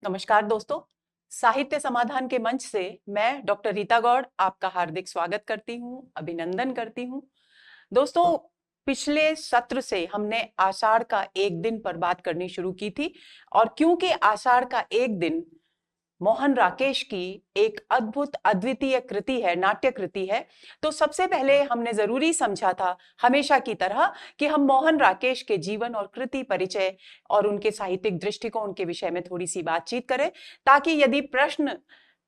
नमस्कार दोस्तों, साहित्य समाधान के मंच से मैं डॉक्टर रीता गौड़ आपका हार्दिक स्वागत करती हूँ, अभिनंदन करती हूँ। दोस्तों, पिछले सत्र से हमने आषाढ़ का एक दिन पर बात करनी शुरू की थी और क्योंकि आषाढ़ का एक दिन मोहन राकेश की एक अद्भुत अद्वितीय कृति है, नाट्य कृति है, तो सबसे पहले हमने जरूरी समझा था हमेशा की तरह कि हम मोहन राकेश के जीवन और कृति परिचय और उनके साहित्यिक दृष्टिकोण के विषय में थोड़ी सी बातचीत करें, ताकि यदि प्रश्न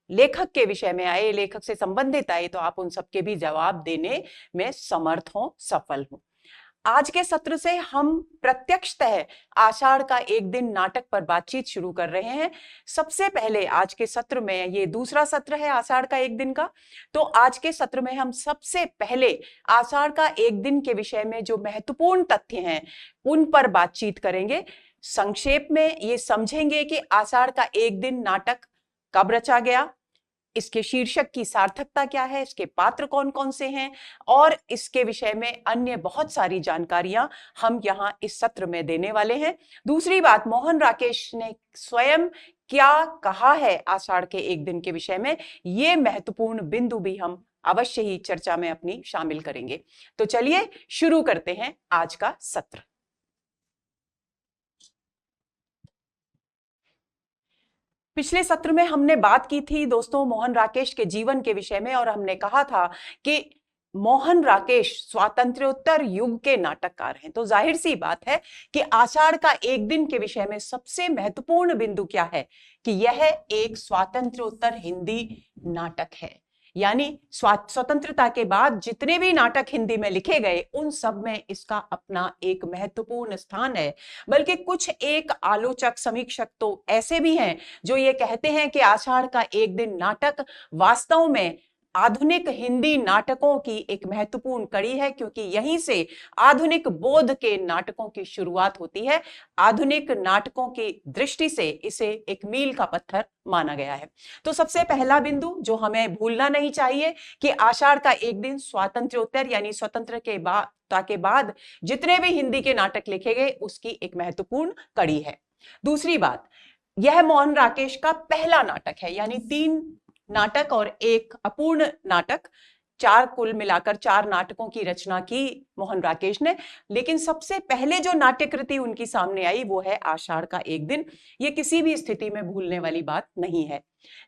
लेखक के विषय में आए, लेखक से संबंधित आए, तो आप उन सबके भी जवाब देने में समर्थ हो, सफल हो। आज के सत्र से हम प्रत्यक्षतः आषाढ़ का एक दिन नाटक पर बातचीत शुरू कर रहे हैं। सबसे पहले आज के सत्र में, ये दूसरा सत्र है आषाढ़ का एक दिन का, तो आज के सत्र में हम सबसे पहले आषाढ़ का एक दिन के विषय में जो महत्वपूर्ण तथ्य हैं उन पर बातचीत करेंगे। संक्षेप में ये समझेंगे कि आषाढ़ का एक दिन नाटक कब रचा गया, इसके शीर्षक की सार्थकता क्या है, इसके पात्र कौन कौन से हैं, और इसके विषय में अन्य बहुत सारी जानकारियां हम यहां इस सत्र में देने वाले हैं। दूसरी बात, मोहन राकेश ने स्वयं क्या कहा है आषाढ़ के एक दिन के विषय में, ये महत्वपूर्ण बिंदु भी हम अवश्य ही चर्चा में अपनी शामिल करेंगे। तो चलिए शुरू करते हैं आज का सत्र। पिछले सत्र में हमने बात की थी दोस्तों मोहन राकेश के जीवन के विषय में, और हमने कहा था कि मोहन राकेश स्वातंत्र्योत्तर युग के नाटककार हैं। तो जाहिर सी बात है कि आषाढ़ का एक दिन के विषय में सबसे महत्वपूर्ण बिंदु क्या है कि यह एक स्वातंत्र्योत्तर हिंदी नाटक है। यानी स्वतंत्रता के बाद जितने भी नाटक हिंदी में लिखे गए उन सब में इसका अपना एक महत्वपूर्ण स्थान है। बल्कि कुछ एक आलोचक, समीक्षक तो ऐसे भी हैं जो ये कहते हैं कि आषाढ़ का एक दिन नाटक वास्तव में आधुनिक हिंदी नाटकों की एक महत्वपूर्ण कड़ी है, क्योंकि यहीं से आधुनिक बोध के नाटकों की शुरुआत होती है। आधुनिक नाटकों की दृष्टि से इसे एक मील का पत्थर माना गया है। तो सबसे पहला बिंदु जो हमें भूलना नहीं चाहिए कि आषाढ़ का एक दिन स्वातंत्र्योत्तर यानी स्वतंत्र के बाद जितने भी हिंदी के नाटक लिखे गए उसकी एक महत्वपूर्ण कड़ी है। दूसरी बात, यह मोहन राकेश का पहला नाटक है, यानी 3 नाटक और एक अपूर्ण नाटक, कुल मिलाकर 4 नाटकों की रचना की मोहन राकेश ने। लेकिन सबसे पहले जो नाट्य कृति उनकी सामने आई वो है आषाढ़ का एक दिन। ये किसी भी स्थिति में भूलने वाली बात नहीं है,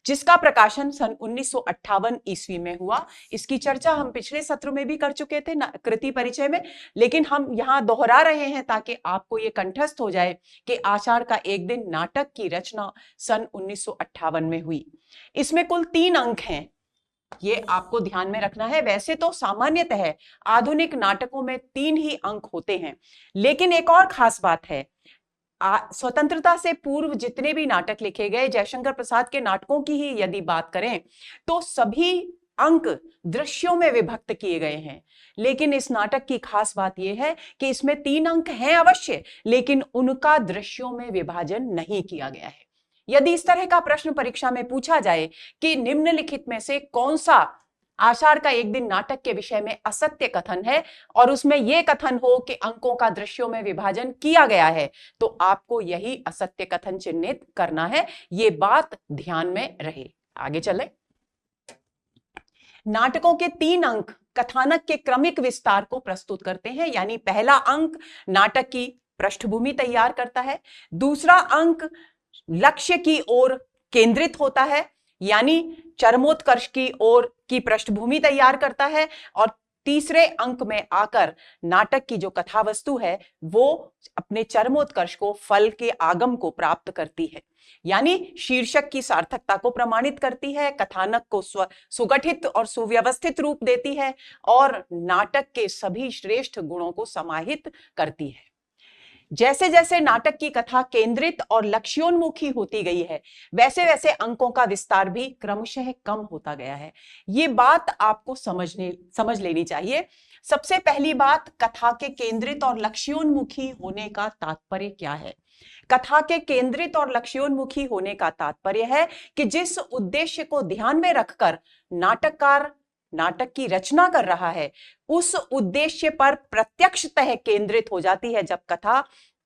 जिसका प्रकाशन सन 1958 ईस्वी में हुआ। इसकी चर्चा हम पिछले सत्र में भी कर चुके थे कृति परिचय में, लेकिन हम यहां दोहरा रहे हैं ताकि आपको ये कंठस्थ हो जाए कि आषाढ़ का एक दिन नाटक की रचना सन 1958 में हुई। इसमें कुल 3 अंक हैं, ये आपको ध्यान में रखना है। वैसे तो सामान्यतः आधुनिक नाटकों में 3 ही अंक होते हैं, लेकिन एक और खास बात है, स्वतंत्रता से पूर्व जितने भी नाटक लिखे गए, जयशंकर प्रसाद के नाटकों की ही यदि बात करें तो सभी अंक दृश्यों में विभक्त किए गए हैं। लेकिन इस नाटक की खास बात यह है कि इसमें 3 अंक हैं अवश्य, लेकिन उनका दृश्यों में विभाजन नहीं किया गया है। यदि इस तरह का प्रश्न परीक्षा में पूछा जाए कि निम्नलिखित में से कौन सा आषाढ़ का एक दिन नाटक के विषय में असत्य कथन है और उसमें यह कथन हो कि अंकों का दृश्यों में विभाजन किया गया है, तो आपको यही असत्य कथन चिन्हित करना है। ये बात ध्यान में रहे। आगे चले। नाटकों के 3 अंक कथानक के क्रमिक विस्तार को प्रस्तुत करते हैं, यानी पहला अंक नाटक की पृष्ठभूमि तैयार करता है, दूसरा अंक लक्ष्य की ओर केंद्रित होता है यानी चरमोत्कर्ष की ओर की पृष्ठभूमि तैयार करता है, और तीसरे अंक में आकर नाटक की जो कथा वस्तु है वो अपने चरमोत्कर्ष को, फल के आगम को प्राप्त करती है, यानी शीर्षक की सार्थकता को प्रमाणित करती है, कथानक को सुगठित और सुव्यवस्थित रूप देती है और नाटक के सभी श्रेष्ठ गुणों को समाहित करती है। जैसे जैसे नाटक की कथा केंद्रित और लक्ष्योन्मुखी होती गई है, वैसे वैसे अंकों का विस्तार भी क्रमशः कम होता गया है। ये बात आपको समझ लेनी चाहिए। सबसे पहली बात, कथा के केंद्रित और लक्ष्योन्मुखी होने का तात्पर्य क्या है? कथा के केंद्रित और लक्ष्योन्मुखी होने का तात्पर्य है कि जिस उद्देश्य को ध्यान में रखकर नाटककार नाटक की रचना कर रहा है, उस उद्देश्य पर प्रत्यक्षतः केंद्रित हो जाती है जब कथा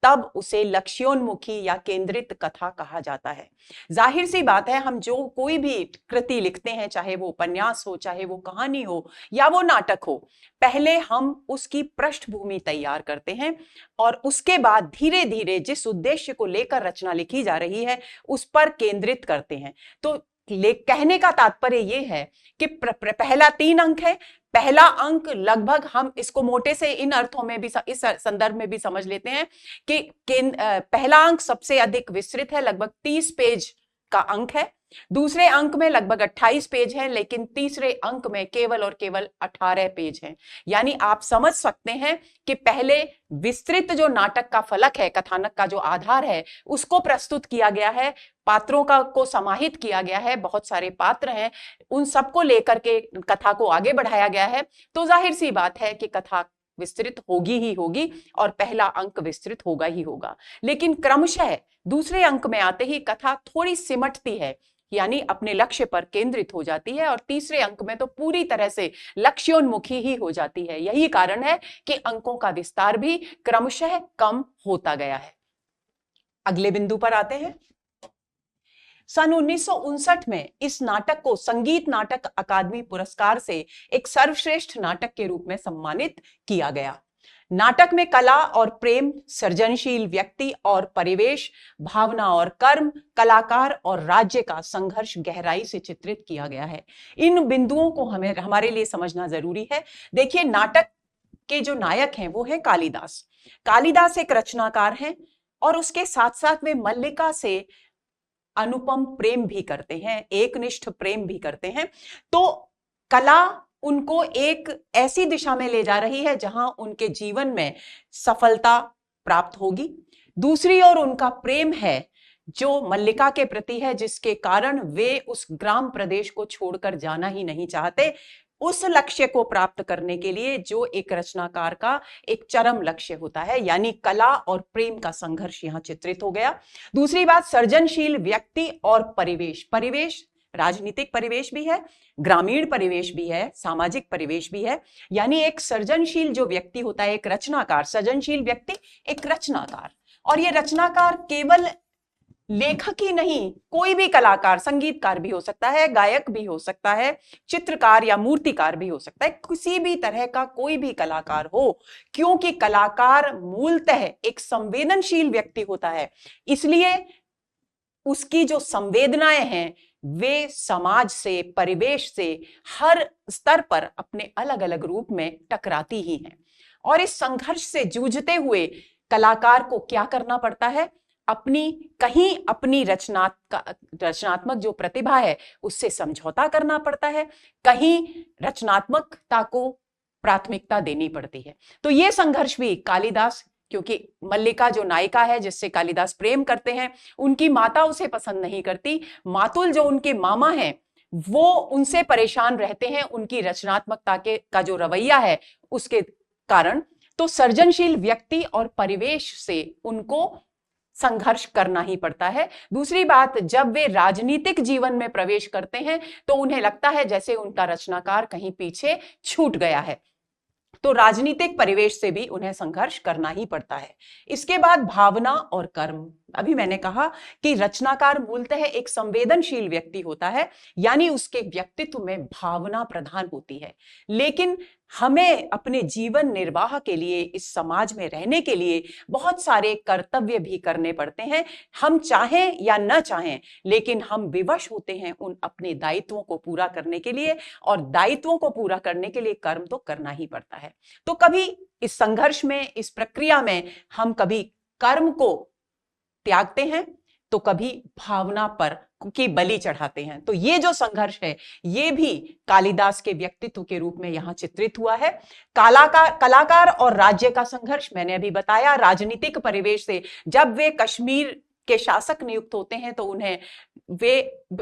तब उसे लक्ष्योन्मुखी या केंद्रित कथा कहा जाता है। जाहिर सी बात है, हम जो कोई भी कृति लिखते हैं, चाहे वो उपन्यास हो, चाहे वो कहानी हो या वो नाटक हो, पहले हम उसकी पृष्ठभूमि तैयार करते हैं और उसके बाद धीरे धीरे जिस उद्देश्य को लेकर रचना लिखी जा रही है उस पर केंद्रित करते हैं। तो कहने का तात्पर्य यह है कि पहला 3 अंक है। पहला अंक लगभग हम इसको मोटे से इन अर्थों में भी, इस संदर्भ में भी समझ लेते हैं कि पहला अंक सबसे अधिक विस्तृत है, लगभग 30 पेज का अंक है। दूसरे अंक में लगभग 28 पेज है, लेकिन तीसरे अंक में केवल और केवल 18 पेज हैं। यानी आप समझ सकते हैं कि पहले विस्तृत जो नाटक का फलक है, कथानक का जो आधार है, उसको प्रस्तुत किया गया है, पात्रों को समाहित किया गया है, बहुत सारे पात्र हैं, उन सबको लेकर के कथा को आगे बढ़ाया गया है। तो जाहिर सी बात है कि कथा विस्तृत होगी ही होगी और पहला अंक विस्तृत होगा ही होगा। लेकिन क्रमशः दूसरे अंक में आते ही कथा थोड़ी सिमटती है, यानी अपने लक्ष्य पर केंद्रित हो जाती है, और तीसरे अंक में तो पूरी तरह से लक्ष्योन्मुखी ही हो जाती है। यही कारण है कि अंकों का विस्तार भी क्रमशः कम होता गया है। अगले बिंदु पर आते हैं। सन 1959 में इस नाटक को संगीत नाटक अकादमी पुरस्कार से एक सर्वश्रेष्ठ नाटक के रूप में सम्मानित किया गया। नाटक में कला और प्रेम, सृजनशील व्यक्ति और परिवेश, भावना और कर्म, कलाकार और राज्य का संघर्ष गहराई से चित्रित किया गया है। इन बिंदुओं को हमारे लिए समझना जरूरी है। देखिए, नाटक के जो नायक हैं वो है कालिदास। कालिदास एक रचनाकार हैं और उसके साथ साथ वे मल्लिका से अनुपम प्रेम भी करते हैं, एकनिष्ठ प्रेम भी करते हैं। तो कला उनको एक ऐसी दिशा में ले जा रही है जहां उनके जीवन में सफलता प्राप्त होगी। दूसरी ओर उनका प्रेम है जो मल्लिका के प्रति है, जिसके कारण वे उस ग्राम प्रदेश को छोड़कर जाना ही नहीं चाहते, उस लक्ष्य को प्राप्त करने के लिए जो एक रचनाकार का एक चरम लक्ष्य होता है, यानी कला और प्रेम का संघर्ष यहां चित्रित हो गया। दूसरी बात, सृजनशील व्यक्ति और परिवेश। परिवेश राजनीतिक परिवेश भी है, ग्रामीण परिवेश भी है, सामाजिक परिवेश भी है। यानी एक सृजनशील जो व्यक्ति होता है, एक रचनाकार, सृजनशील व्यक्ति एक रचनाकार, और ये रचनाकार केवल लेखक ही नहीं, कोई भी कलाकार, संगीतकार भी हो सकता है, गायक भी हो सकता है, चित्रकार या मूर्तिकार भी हो सकता है, किसी भी तरह का कोई भी कलाकार हो, क्योंकि कलाकार मूलतः एक संवेदनशील व्यक्ति होता है। इसलिए उसकी जो संवेदनाएं हैं वे समाज से, परिवेश से हर स्तर पर अपने अलग अलग रूप में टकराती ही हैं। और इस संघर्ष से जूझते हुए कलाकार को क्या करना पड़ता है? अपनी रचनात्मक जो प्रतिभा है उससे समझौता करना पड़ता है, कहीं रचनात्मकता को प्राथमिकता देनी पड़ती है। तो ये संघर्ष भी कालिदास, क्योंकि मल्लिका जो नायिका है जिससे कालिदास प्रेम करते हैं, उनकी माता उसे पसंद नहीं करती। मातुल जो उनके मामा हैं वो उनसे परेशान रहते हैं उनकी रचनात्मकता का जो रवैया है उसके कारण। तो सृजनशील व्यक्ति और परिवेश से उनको संघर्ष करना ही पड़ता है। दूसरी बात, जब वे राजनीतिक जीवन में प्रवेश करते हैं तो उन्हें लगता है जैसे उनका रचनाकार कहीं पीछे छूट गया है, तो राजनीतिक परिवेश से भी उन्हें संघर्ष करना ही पड़ता है। इसके बाद भावना और कर्म। अभी मैंने कहा कि रचनाकार मूलतः एक संवेदनशील व्यक्ति होता है, यानी उसके व्यक्तित्व में भावना प्रधान होती है। लेकिन हमें अपने जीवन निर्वाह के लिए, इस समाज में रहने के लिए बहुत सारे कर्तव्य भी करने पड़ते हैं। हम चाहें या न चाहें, लेकिन हम विवश होते हैं उन अपने दायित्वों को पूरा करने के लिए, और दायित्वों को पूरा करने के लिए कर्म तो करना ही पड़ता है। तो कभी इस संघर्ष में, इस प्रक्रिया में हम कभी कर्म को त्यागते हैं तो कभी भावना पर की बलि चढ़ाते हैं। तो ये जो संघर्ष है ये भी कालिदास के व्यक्तित्व के रूप में यहां चित्रित हुआ है। कलाकार और राज्य का संघर्ष मैंने अभी बताया। राजनीतिक परिवेश से जब वे कश्मीर के शासक नियुक्त होते हैं तो वे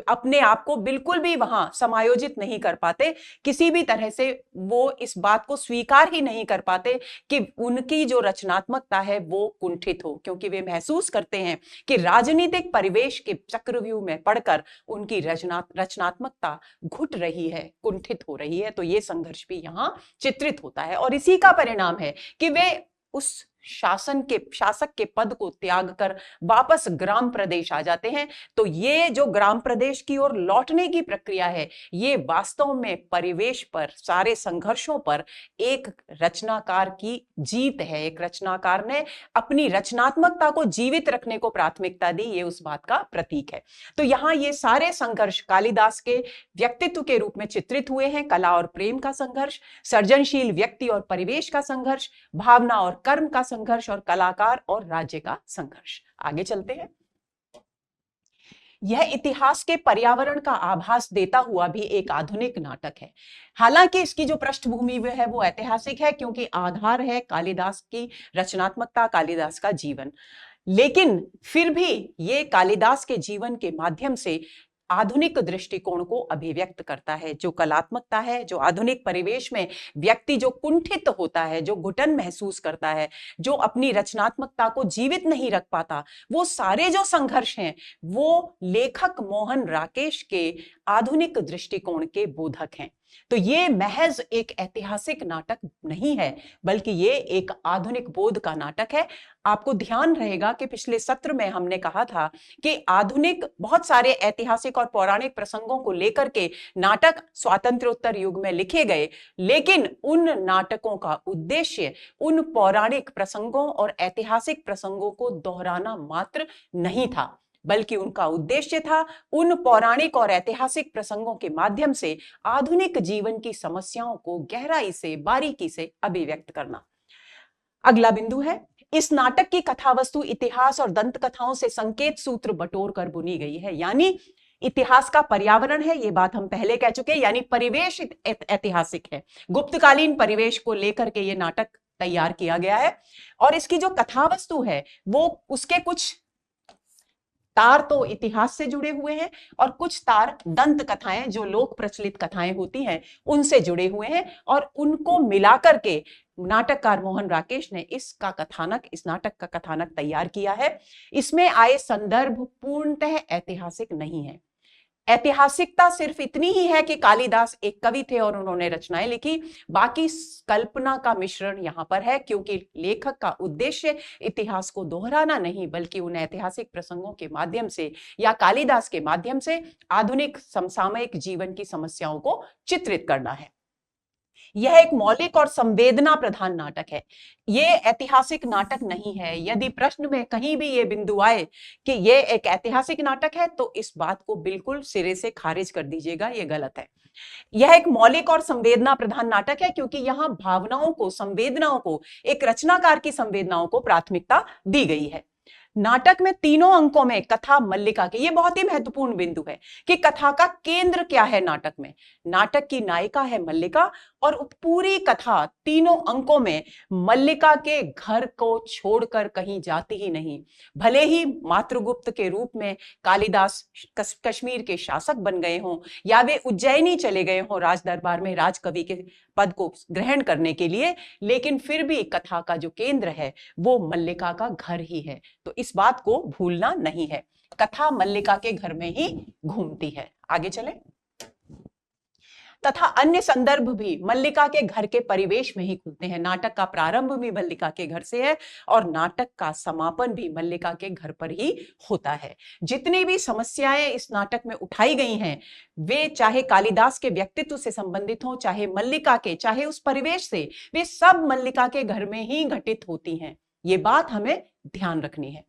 अपने आप को बिल्कुल भी वहां समायोजित नहीं कर पाते, किसी भी तरह से वो इस बात को स्वीकार ही नहीं कर पाते कि उनकी जो रचनात्मकता है वो कुंठित हो, क्योंकि वे महसूस करते हैं कि राजनीतिक परिवेश के चक्रव्यूह में पड़कर उनकी रचनात्मकता घुट रही है, कुंठित हो रही है। तो ये संघर्ष भी यहाँ चित्रित होता है, और इसी का परिणाम है कि वे उस शासक के पद को त्याग कर वापस ग्राम प्रदेश आ जाते हैं। तो ये जो ग्राम प्रदेश की ओर लौटने की प्रक्रिया है, ये वास्तव में परिवेश पर, सारे संघर्षों पर एक रचनाकार की जीत है। एक रचनाकार ने अपनी रचनात्मकता को जीवित रखने को प्राथमिकता दी, ये उस बात का प्रतीक है। तो यहां ये सारे संघर्ष कालिदास के व्यक्तित्व के रूप में चित्रित हुए हैं। कला और प्रेम का संघर्ष, सर्जनशील व्यक्ति और परिवेश का संघर्ष, भावना और कर्म का संघर्ष, और कलाकार और राज्य का संघर्ष। आगे चलते हैं। यह इतिहास के पर्यावरण का आभास देता हुआ भी एक आधुनिक नाटक है। हालांकि इसकी जो पृष्ठभूमि है वो ऐतिहासिक है, क्योंकि आधार है कालिदास की रचनात्मकता, कालिदास का जीवन। लेकिन फिर भी ये कालिदास के जीवन के माध्यम से आधुनिक दृष्टिकोण को अभिव्यक्त करता है। जो कलात्मकता है, जो आधुनिक परिवेश में व्यक्ति जो कुंठित होता है, जो घुटन महसूस करता है, जो अपनी रचनात्मकता को जीवित नहीं रख पाता, वो सारे जो संघर्ष हैं वो लेखक मोहन राकेश के आधुनिक दृष्टिकोण के बोधक हैं। तो ये महज एक ऐतिहासिक नाटक नहीं है, बल्कि ये एक आधुनिक बोध का नाटक है। आपको ध्यान रहेगा कि पिछले सत्र में हमने कहा था कि आधुनिक बहुत सारे ऐतिहासिक और पौराणिक प्रसंगों को लेकर के नाटक स्वातंत्र्योत्तर युग में लिखे गए, लेकिन उन नाटकों का उद्देश्य उन पौराणिक प्रसंगों और ऐतिहासिक प्रसंगों को दोहराना मात्र नहीं था, बल्कि उनका उद्देश्य था उन पौराणिक और ऐतिहासिक प्रसंगों के माध्यम से आधुनिक जीवन की समस्याओं को गहराई से, बारीकी से अभिव्यक्त करना। अगला बिंदु है, इस नाटक की कथावस्तु इतिहास और दंत कथाओं से संकेत सूत्र बटोर कर बुनी गई है। यानी इतिहास का पर्यावरण है, ये बात हम पहले कह चुके हैं, यानी परिवेश ऐतिहासिक है। गुप्तकालीन परिवेश को लेकर के ये नाटक तैयार किया गया है। और इसकी जो कथावस्तु है वो उसके कुछ तार तो इतिहास से जुड़े हुए हैं और कुछ तार दंत कथाएं, जो लोक प्रचलित कथाएं होती हैं, उनसे जुड़े हुए हैं। और उनको मिलाकर के नाटककार मोहन राकेश ने इस नाटक का कथानक तैयार किया है। इसमें आए संदर्भ पूर्णतः ऐतिहासिक नहीं है। ऐतिहासिकता सिर्फ इतनी ही है कि कालिदास एक कवि थे और उन्होंने रचनाएं लिखी, बाकी कल्पना का मिश्रण यहां पर है, क्योंकि लेखक का उद्देश्य इतिहास को दोहराना नहीं, बल्कि उन ऐतिहासिक प्रसंगों के माध्यम से या कालिदास के माध्यम से आधुनिक समसामयिक जीवन की समस्याओं को चित्रित करना है। यह एक मौलिक और संवेदना प्रधान नाटक है, ये ऐतिहासिक नाटक नहीं है। यदि प्रश्न में कहीं भी ये बिंदु आए कि ये एक ऐतिहासिक नाटक है, तो इस बात को बिल्कुल सिरे से खारिज कर दीजिएगा, ये गलत है। यह एक मौलिक और संवेदना प्रधान नाटक है, क्योंकि यहां भावनाओं को, संवेदनाओं को, एक रचनाकार की संवेदनाओं को प्राथमिकता दी गई है। नाटक में तीनों अंकों में कथा मल्लिका के, ये बहुत ही महत्वपूर्ण बिंदु है कि कथा का केंद्र क्या है नाटक में। नाटक की नायिका है मल्लिका, और पूरी कथा तीनों अंकों में मल्लिका के घर को छोड़कर कहीं जाती ही नहीं। भले ही मातृगुप्त के रूप में कालिदास कश्मीर के शासक बन गए हों, या वे उज्जैनी चले गए हों राज दरबार में राजकवि के पद को ग्रहण करने के लिए, लेकिन फिर भी कथा का जो केंद्र है वो मल्लिका का घर ही है। तो इस बात को भूलना नहीं है, कथा मल्लिका के घर में ही घूमती है। आगे चले। तथा अन्य संदर्भ भी मल्लिका के घर के परिवेश में ही खुलते हैं। नाटक का प्रारंभ भी मल्लिका के घर से है और नाटक का समापन भी मल्लिका के घर पर ही होता है। जितनी भी समस्याएं इस नाटक में उठाई गई हैं, वे चाहे कालिदास के व्यक्तित्व से संबंधित हो, चाहे मल्लिका के, चाहे उस परिवेश से, वे सब मल्लिका के घर में ही घटित होती हैं। ये बात हमें ध्यान रखनी है।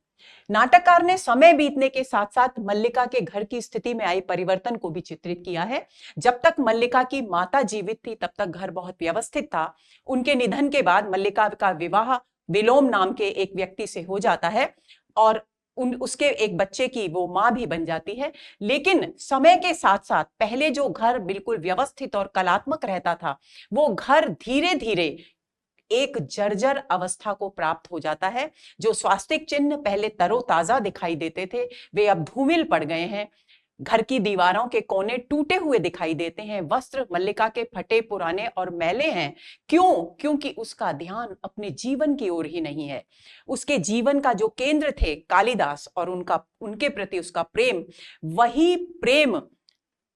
नाटककार ने समय बीतने के साथ साथ मल्लिका के घर की स्थिति में आई परिवर्तन को भी चित्रित किया है। जब तक मल्लिका की माता जीवित थी तब तक घर बहुत व्यवस्थित था। उनके निधन के बाद मल्लिका का विवाह विलोम नाम के एक व्यक्ति से हो जाता है और उसके एक बच्चे की वो मां भी बन जाती है। लेकिन समय के साथ साथ पहले जो घर बिल्कुल व्यवस्थित और कलात्मक रहता था, वो घर धीरे धीरे एक जर्जर अवस्था को प्राप्त हो जाता है। जो स्वास्तिक चिन्ह पहले तरोताजा दिखाई देते थे, वे अब धूमिल पड़ गए हैं। घर की दीवारों के कोने टूटे हुए दिखाई देते हैं। वस्त्र मल्लिका के फटे पुराने और मैले हैं। क्यों? क्योंकि उसका ध्यान अपने जीवन की ओर ही नहीं है। उसके जीवन का जो केंद्र थे कालिदास और उनके प्रति उसका प्रेम, वही प्रेम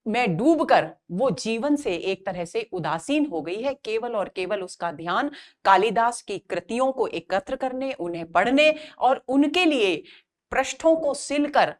में डूबकर वो जीवन से एक तरह से उदासीन हो गई है। केवल और केवल उसका ध्यान कालिदास की कृतियों को एकत्र करने, उन्हें पढ़ने और उनके लिए पृष्ठों को सिलकर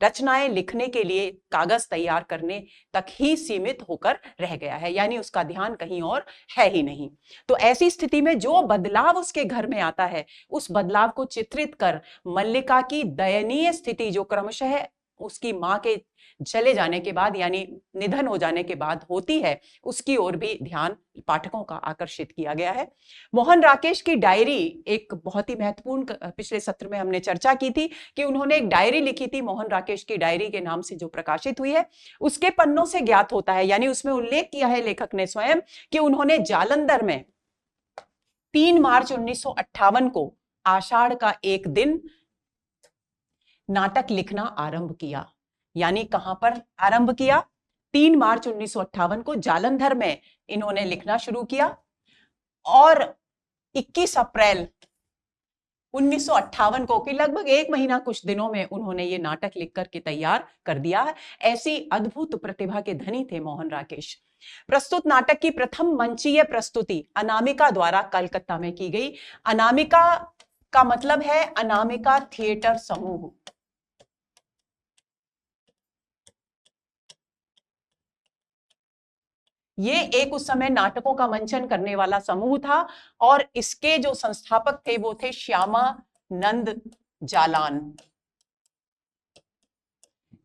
रचनाएं लिखने के लिए कागज तैयार करने तक ही सीमित होकर रह गया है, यानी उसका ध्यान कहीं और है ही नहीं। तो ऐसी स्थिति में जो बदलाव उसके घर में आता है, उस बदलाव को चित्रित कर मल्लिका की दयनीय स्थिति जो क्रमशः उसकी मां के चले जाने के बाद यानी निधन हो जाने के बाद होती है, उसकी ओर भी ध्यान पाठकों का आकर्षित किया गया है। मोहन राकेश की डायरी एक बहुत ही महत्वपूर्ण, पिछले सत्र में हमने चर्चा की थी कि उन्होंने एक डायरी लिखी थी, मोहन राकेश की डायरी के नाम से, जो प्रकाशित हुई है। उसके पन्नों से ज्ञात होता है, यानी उसमें उल्लेख किया है लेखक ने स्वयं कि उन्होंने जालंधर में 3 मार्च 1958 को आषाढ़ का एक दिन नाटक लिखना आरंभ किया। यानी कहां पर आरंभ किया? 3 मार्च 1958 को जालंधर में इन्होंने लिखना शुरू किया और 21 अप्रैल 1958 को, कि लगभग 1 महीना कुछ दिनों में उन्होंने ये नाटक लिख करके तैयार कर दिया है। ऐसी अद्भुत प्रतिभा के धनी थे मोहन राकेश। प्रस्तुत नाटक की प्रथम मंचीय प्रस्तुति अनामिका द्वारा कलकत्ता में की गई। अनामिका का मतलब है अनामिका थिएटर समूह। ये एक उस समय नाटकों का मंचन करने वाला समूह था और इसके जो संस्थापक थे वो थे श्यामानंद जालान।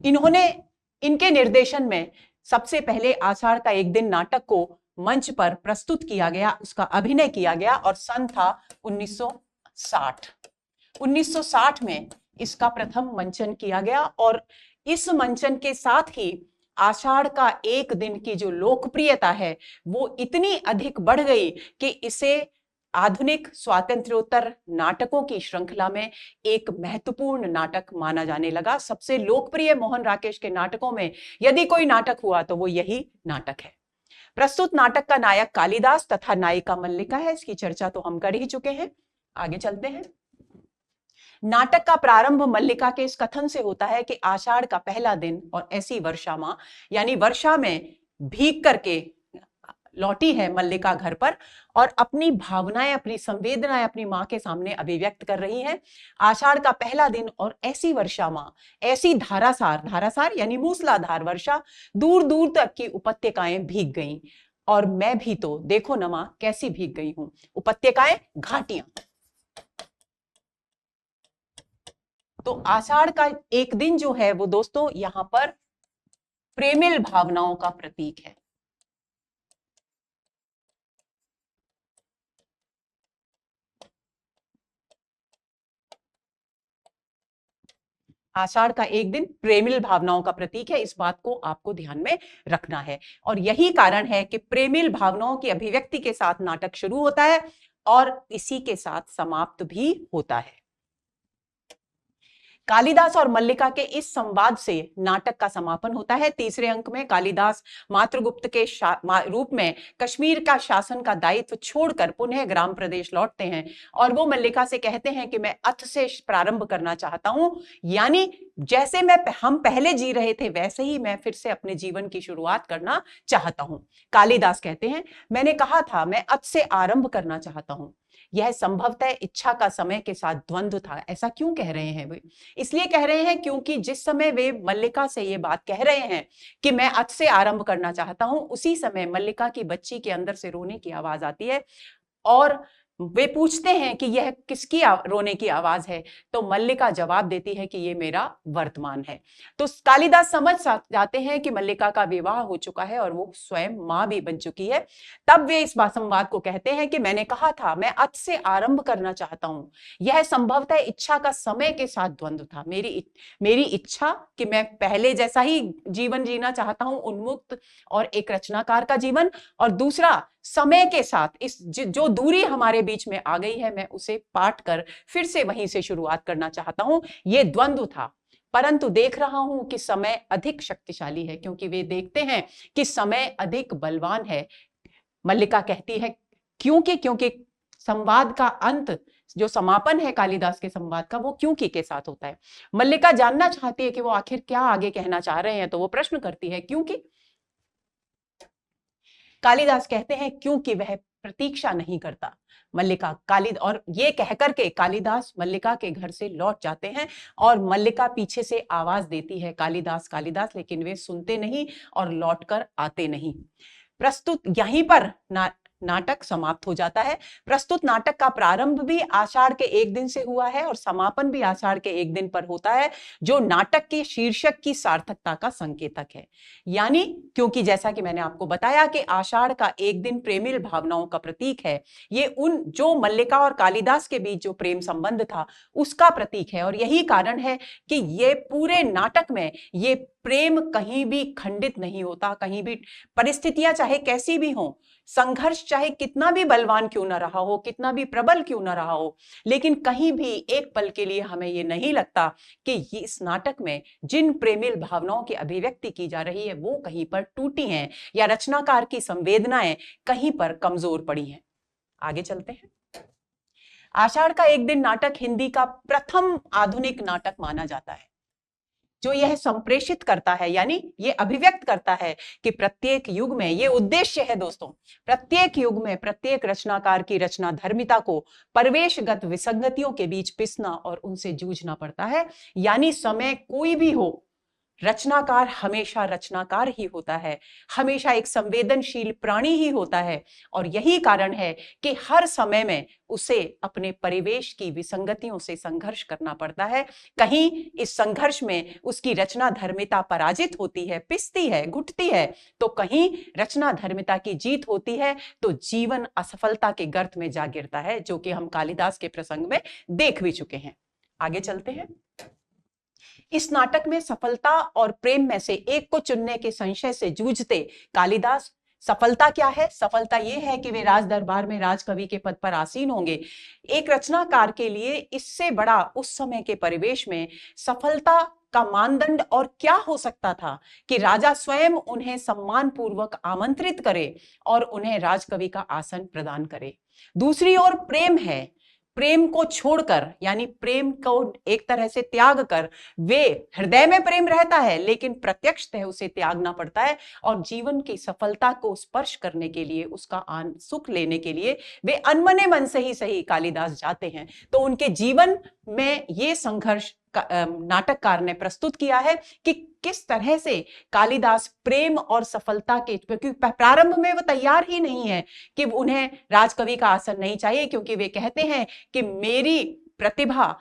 इन्होंने, इनके निर्देशन में सबसे पहले आषाढ़ का एक दिन नाटक को मंच पर प्रस्तुत किया गया, उसका अभिनय किया गया और सन था 1960। 1960 में इसका प्रथम मंचन किया गया और इस मंचन के साथ ही आषाढ़ का एक दिन की जो लोकप्रियता है वो इतनी अधिक बढ़ गई कि इसे आधुनिक स्वातंत्र्योत्तर नाटकों की श्रृंखला में एक महत्वपूर्ण नाटक माना जाने लगा। सबसे लोकप्रिय मोहन राकेश के नाटकों में यदि कोई नाटक हुआ तो वो यही नाटक है। प्रस्तुत नाटक का नायक कालिदास तथा नायिका मल्लिका है। इसकी चर्चा तो हम कर ही चुके हैं। आगे चलते हैं। नाटक का प्रारंभ मल्लिका के इस कथन से होता है कि आषाढ़ का पहला दिन और ऐसी वर्षा मां, यानी वर्षा में भीग करके लौटी है मल्लिका घर पर और अपनी भावनाएं, अपनी संवेदनाएं अपनी मां के सामने अभिव्यक्त कर रही हैं। आषाढ़ का पहला दिन और ऐसी वर्षा मां, ऐसी धारासार, धारासार यानी मूसलाधार वर्षा, दूर दूर तक की उपत्यकाएं भीग गईं और मैं भी तो देखो न मां कैसी भीग गई हूं। उपत्यकाएं, घाटियां। तो आषाढ़ का एक दिन जो है वो दोस्तों यहां पर प्रेमिल भावनाओं का प्रतीक है। आषाढ़ का एक दिन प्रेमिल भावनाओं का प्रतीक है, इस बात को आपको ध्यान में रखना है। और यही कारण है कि प्रेमिल भावनाओं की अभिव्यक्ति के साथ नाटक शुरू होता है और इसी के साथ समाप्त भी होता है। कालिदास और मल्लिका के इस संवाद से नाटक का समापन होता है। तीसरे अंक में कालिदास मातृगुप्त के रूप में कश्मीर का शासन का दायित्व छोड़कर पुनः ग्राम प्रदेश लौटते हैं और वो मल्लिका से कहते हैं कि मैं अथ से प्रारंभ करना चाहता हूं, यानी जैसे हम पहले जी रहे थे वैसे ही मैं फिर से अपने जीवन की शुरुआत करना चाहता हूं। कालिदास कहते हैं, मैंने कहा था मैं अथ से आरंभ करना चाहता हूं। यह संभवतः इच्छा का समय के साथ द्वंद्व था। ऐसा क्यों कह रहे हैं वे? इसलिए कह रहे हैं क्योंकि जिस समय वे मल्लिका से ये बात कह रहे हैं कि मैं अथ से आरंभ करना चाहता हूं, उसी समय मल्लिका की बच्ची के अंदर से रोने की आवाज आती है और वे पूछते हैं कि यह किसकी रोने की आवाज है, तो मल्लिका जवाब देती है कि यह मेरा वर्तमान है। तो कालिदास समझ जाते हैं कि मल्लिका का विवाह हो चुका है और वो स्वयं मां भी बन चुकी है। तब वे इस संवाद को कहते हैं कि मैंने कहा था मैं अथ से आरंभ करना चाहता हूं। यह संभवतः इच्छा का समय के साथ द्वंद्व था। मेरी इच्छा कि मैं पहले जैसा ही जीवन जीना चाहता हूं, उन्मुक्त और एक रचनाकार का जीवन, और दूसरा समय के साथ इस जो दूरी हमारे बीच में आ गई है मैं उसे पाट कर फिर से वहीं से शुरुआत करना चाहता हूं। यह द्वंद्व था, परंतु देख रहा हूं कि समय अधिक शक्तिशाली है, क्योंकि वे देखते हैं कि समय अधिक बलवान है। मल्लिका कहती है क्योंकि संवाद का अंत जो समापन है कालिदास के संवाद का वो क्योंकि के साथ होता है। मल्लिका जानना चाहती है कि वो आखिर क्या आगे कहना चाह रहे हैं, तो वो प्रश्न करती है क्योंकि। कालिदास कहते हैं क्योंकि वह प्रतीक्षा नहीं करता। मल्लिका और ये कहकर के कालिदास मल्लिका के घर से लौट जाते हैं और मल्लिका पीछे से आवाज देती है कालिदास कालिदास, लेकिन वे सुनते नहीं और लौटकर आते नहीं। प्रस्तुत यहीं पर नाटक समाप्त हो जाता है। प्रस्तुत नाटक का प्रारंभ भी आषाढ़ के एक दिन से हुआ है और समापन भी आषाढ़ के एक दिन पर होता है, जो नाटक के शीर्षक की सार्थकता का संकेतक है। यानी क्योंकि जैसा कि मैंने आपको बताया कि आषाढ़ का एक दिन प्रेमिल भावनाओं का प्रतीक है, ये उन जो मल्लिका और कालिदास के बीच जो प्रेम संबंध था उसका प्रतीक है। और यही कारण है कि ये पूरे नाटक में ये प्रेम कहीं भी खंडित नहीं होता। कहीं भी परिस्थितियां चाहे कैसी भी हो, संघर्ष चाहे कितना भी बलवान क्यों ना रहा हो, कितना भी प्रबल क्यों ना रहा हो, लेकिन कहीं भी एक पल के लिए हमें ये नहीं लगता कि ये इस नाटक में जिन प्रेमिल भावनाओं की अभिव्यक्ति की जा रही है वो कहीं पर टूटी हैं या रचनाकार की संवेदनाएं कहीं पर कमजोर पड़ी हैं। आगे चलते हैं। आषाढ़ का एक दिन नाटक हिंदी का प्रथम आधुनिक नाटक माना जाता है जो यह संप्रेषित करता है, यानी ये अभिव्यक्त करता है कि प्रत्येक युग में, ये उद्देश्य है दोस्तों, प्रत्येक युग में प्रत्येक रचनाकार की रचना धर्मिता को परिवेशगत विसंगतियों के बीच पिसना और उनसे जूझना पड़ता है। यानी समय कोई भी हो, रचनाकार हमेशा रचनाकार ही होता है, हमेशा एक संवेदनशील प्राणी ही होता है। और यही कारण है कि हर समय में उसे अपने परिवेश की विसंगतियों से संघर्ष करना पड़ता है। कहीं इस संघर्ष में उसकी रचना धर्मिता पराजित होती है, पिसती है, घुटती है, तो कहीं रचना धर्मिता की जीत होती है, तो जीवन असफलता के गर्त में जा गिरता है, जो कि हम कालिदास के प्रसंग में देख भी चुके हैं। आगे चलते हैं। इस नाटक में सफलता और प्रेम में से एक को चुनने के संशय से जूझते कालिदास। सफलता क्या है? सफलता यह है कि वे राज दरबार में राजकवि के पद पर आसीन होंगे। एक रचनाकार के लिए इससे बड़ा उस समय के परिवेश में सफलता का मानदंड और क्या हो सकता था कि राजा स्वयं उन्हें सम्मान पूर्वक आमंत्रित करे और उन्हें राजकवि का आसन प्रदान करे। दूसरी ओर प्रेम है। प्रेम को छोड़कर, यानी प्रेम को एक तरह से त्याग कर, वे हृदय में प्रेम रहता है लेकिन प्रत्यक्षतः उसे त्यागना पड़ता है और जीवन की सफलता को स्पर्श करने के लिए, उसका सुख लेने के लिए वे अनमने मन से ही सही कालिदास जाते हैं। तो उनके जीवन में ये संघर्ष नाटककार ने प्रस्तुत किया है कि किस तरह से कालिदास प्रेम और सफलता के, क्योंकि प्रारंभ में वो तैयार ही नहीं है कि उन्हें राजकवि का आसन नहीं चाहिए, क्योंकि वे कहते हैं कि मेरी प्रतिभा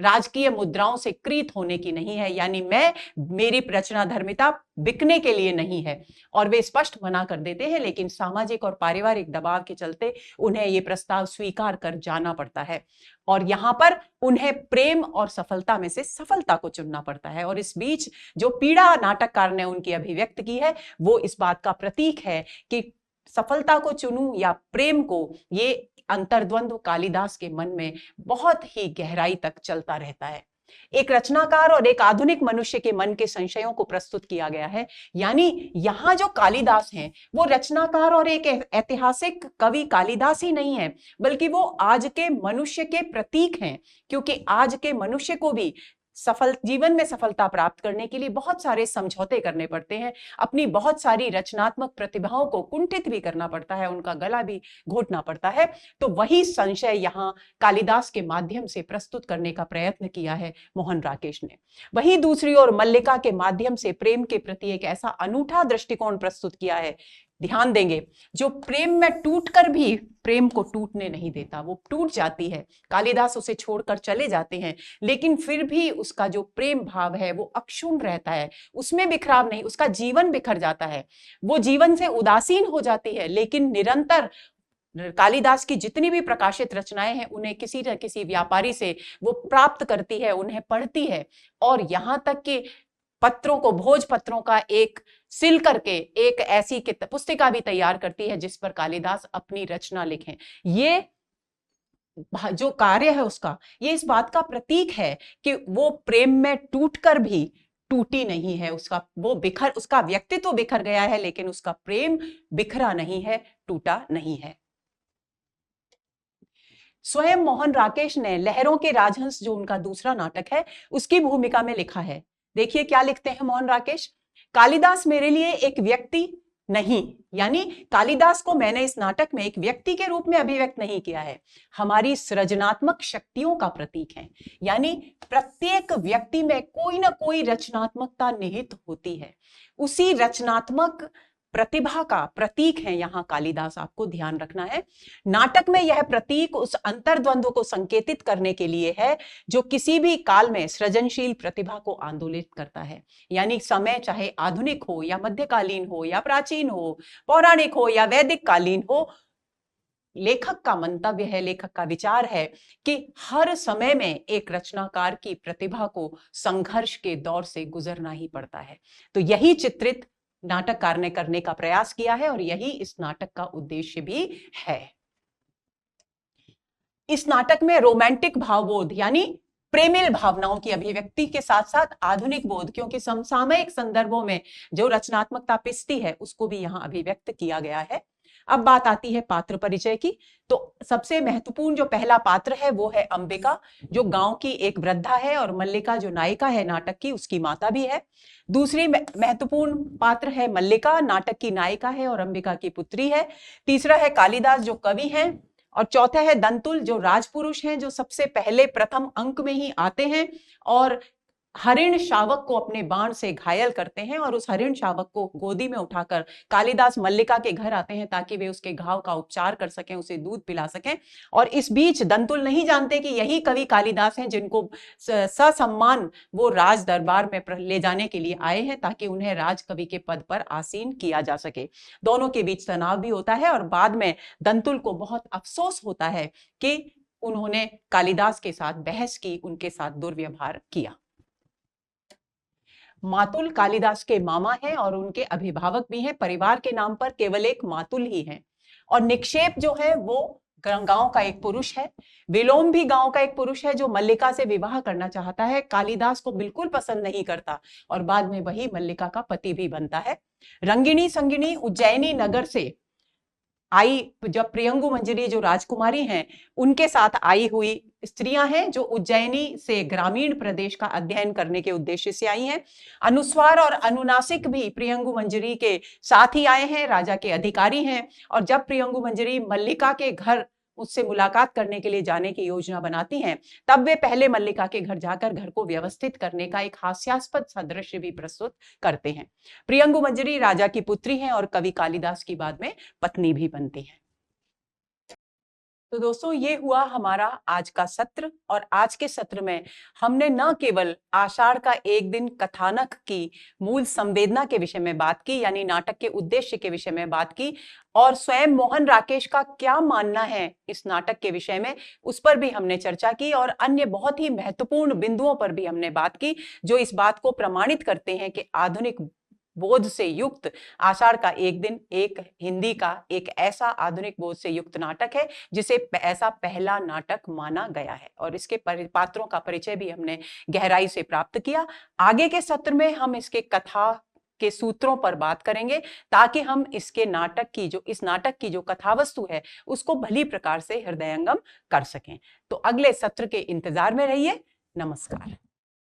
राजकीय मुद्राओं से कृत होने की नहीं है, यानी मेरी रचना धर्मिता बिकने के लिए नहीं है। और वे स्पष्ट मना कर देते हैं, लेकिन सामाजिक और पारिवारिक दबाव के चलते उन्हें यह प्रस्ताव स्वीकार कर जाना पड़ता है और यहां पर उन्हें प्रेम और सफलता में से सफलता को चुनना पड़ता है। और इस बीच जो पीड़ा नाटककार ने उनकी अभिव्यक्त की है वो इस बात का प्रतीक है कि सफलता को चुनूं या प्रेम को, ये अंतर्द्वंद्व कालिदास के मन में बहुत ही गहराई तक चलता रहता है। एक रचनाकार और एक आधुनिक मनुष्य के मन के संशयों को प्रस्तुत किया गया है। यानी यहां जो कालिदास हैं वो रचनाकार और एक ऐतिहासिक कवि कालिदास ही नहीं है, बल्कि वो आज के मनुष्य के प्रतीक हैं, क्योंकि आज के मनुष्य को भी जीवन में सफलता प्राप्त करने के लिए बहुत सारे समझौते करने पड़ते हैं, अपनी बहुत सारी रचनात्मक प्रतिभाओं को कुंठित भी करना पड़ता है, उनका गला भी घोटना पड़ता है। तो वही संशय यहाँ कालिदास के माध्यम से प्रस्तुत करने का प्रयत्न किया है मोहन राकेश ने। वहीं दूसरी ओर मल्लिका के माध्यम से प्रेम के प्रति एक ऐसा अनूठा दृष्टिकोण प्रस्तुत किया है, ध्यान देंगे, जो प्रेम में टूटकर भी प्रेम को टूटने नहीं देता। वो टूट जाती है, कालिदास उसे छोड़कर चले जाते हैं, लेकिन फिर भी उसका जो प्रेम भाव है वो अक्षुण्ण रहता है, उसमें बिखराव नहीं। उसका जीवन बिखर जाता है, वो जीवन से उदासीन हो जाती है, लेकिन निरंतर कालिदास की जितनी भी प्रकाशित रचनाएं हैं उन्हें किसी न किसी व्यापारी से वो प्राप्त करती है, उन्हें पढ़ती है और यहां तक कि पत्रों को, भोजपत्रों का एक सिल करके एक ऐसी पुस्तिका भी तैयार करती है जिस पर कालिदास अपनी रचना लिखें। ये जो कार्य है उसका, ये इस बात का प्रतीक है कि वो प्रेम में टूटकर भी टूटी नहीं है। उसका व्यक्तित्व बिखर गया है, लेकिन उसका प्रेम बिखरा नहीं है, टूटा नहीं है। स्वयं मोहन राकेश ने लहरों के राजहंस, जो उनका दूसरा नाटक है, उसकी भूमिका में लिखा है। देखिए क्या लिखते हैं मोहन राकेश। कालिदास मेरे लिए एक व्यक्ति नहीं, यानी कालिदास को मैंने इस नाटक में एक व्यक्ति के रूप में अभिव्यक्त नहीं किया है, हमारी सृजनात्मक शक्तियों का प्रतीक है। यानी प्रत्येक व्यक्ति में कोई ना कोई रचनात्मकता निहित होती है, उसी रचनात्मक प्रतिभा का प्रतीक है यहां कालिदास, आपको ध्यान रखना है। नाटक में यह प्रतीक उस अंतर्द्वंद्व को संकेतित करने के लिए है जो किसी भी काल में सृजनशील प्रतिभा को आंदोलित करता है। यानी समय चाहे आधुनिक हो या मध्यकालीन हो या प्राचीन हो, पौराणिक हो या वैदिक कालीन हो, लेखक का मंतव्य है, लेखक का विचार है कि हर समय में एक रचनाकार की प्रतिभा को संघर्ष के दौर से गुजरना ही पड़ता है। तो यही चित्रित नाटककार ने करने का प्रयास किया है और यही इस नाटक का उद्देश्य भी है। इस नाटक में रोमांटिक भावबोध यानी प्रेमिल भावनाओं की अभिव्यक्ति के साथ साथ आधुनिक बोध, क्योंकि समसामयिक संदर्भों में जो रचनात्मकता पिसती है उसको भी यहां अभिव्यक्त किया गया है। अब बात आती है पात्र परिचय की। तो सबसे महत्वपूर्ण जो पहला पात्र है वो है अंबिका, जो गांव की एक वृद्धा है, और मल्लिका जो नायिका है नाटक की, उसकी माता भी है। दूसरी महत्वपूर्ण पात्र है मल्लिका, नाटक की नायिका है और अंबिका की पुत्री है। तीसरा है कालिदास जो कवि हैं, और चौथा है दंतुल जो राजपुरुष हैं, जो सबसे पहले प्रथम अंक में ही आते हैं और हरिण शावक को अपने बाण से घायल करते हैं, और उस हरिण शावक को गोदी में उठाकर कालिदास मल्लिका के घर आते हैं ताकि वे उसके घाव का उपचार कर सकें, उसे दूध पिला सकें। और इस बीच दंतुल नहीं जानते कि यही कवि कालिदास हैं जिनको ससम्मान वो राज दरबार में ले जाने के लिए आए हैं ताकि उन्हें राजकवि के पद पर आसीन किया जा सके। दोनों के बीच तनाव भी होता है और बाद में दंतुल को बहुत अफसोस होता है कि उन्होंने कालिदास के साथ बहस की, उनके साथ दुर्व्यवहार किया। मातुल कालिदास के मामा हैं और उनके अभिभावक भी हैं। परिवार के नाम पर केवल एक मातुल ही है। और निक्षेप जो है वो गांव का एक पुरुष है। विलोम भी गांव का एक पुरुष है जो मल्लिका से विवाह करना चाहता है, कालिदास को बिल्कुल पसंद नहीं करता और बाद में वही मल्लिका का पति भी बनता है। रंगिणी संगिनी उज्जैनी नगर से आई, जब प्रियंगु मंजरी जो राजकुमारी हैं उनके साथ आई हुई स्त्रियां हैं जो उज्जैनी से ग्रामीण प्रदेश का अध्ययन करने के उद्देश्य से आई हैं। अनुस्वार और अनुनासिक भी प्रियंगु मंजरी के साथ ही आए हैं, राजा के अधिकारी हैं। और जब प्रियंगु मंजरी मल्लिका के घर उससे मुलाकात करने के लिए जाने की योजना बनाती हैं, तब वे पहले मल्लिका के घर जाकर घर को व्यवस्थित करने का एक हास्यास्पद सा दृश्य भी प्रस्तुत करते हैं। प्रियंगु मंजरी राजा की पुत्री हैं और कवि कालिदास की बाद में पत्नी भी बनती हैं। तो दोस्तों ये हुआ हमारा आज का सत्र, और आज के सत्र में हमने न केवल आषाढ़ का एक दिन कथानक की मूल संवेदना के विषय में बात की, यानी नाटक के उद्देश्य के विषय में बात की, और स्वयं मोहन राकेश का क्या मानना है इस नाटक के विषय में उस पर भी हमने चर्चा की, और अन्य बहुत ही महत्वपूर्ण बिंदुओं पर भी हमने बात की जो इस बात को प्रमाणित करते हैं कि आधुनिक बोध से युक्त आषाढ़ का एक दिन एक हिंदी का एक ऐसा आधुनिक बोध से युक्त नाटक है जिसे ऐसा पहला नाटक माना गया है, और इसके पात्रों का परिचय भी हमने गहराई से प्राप्त किया। आगे के सत्र में हम इसके कथा के सूत्रों पर बात करेंगे ताकि हम इस नाटक की जो कथावस्तु है उसको भली प्रकार से हृदयंगम कर सकें। तो अगले सत्र के इंतजार में रहिए। नमस्कार।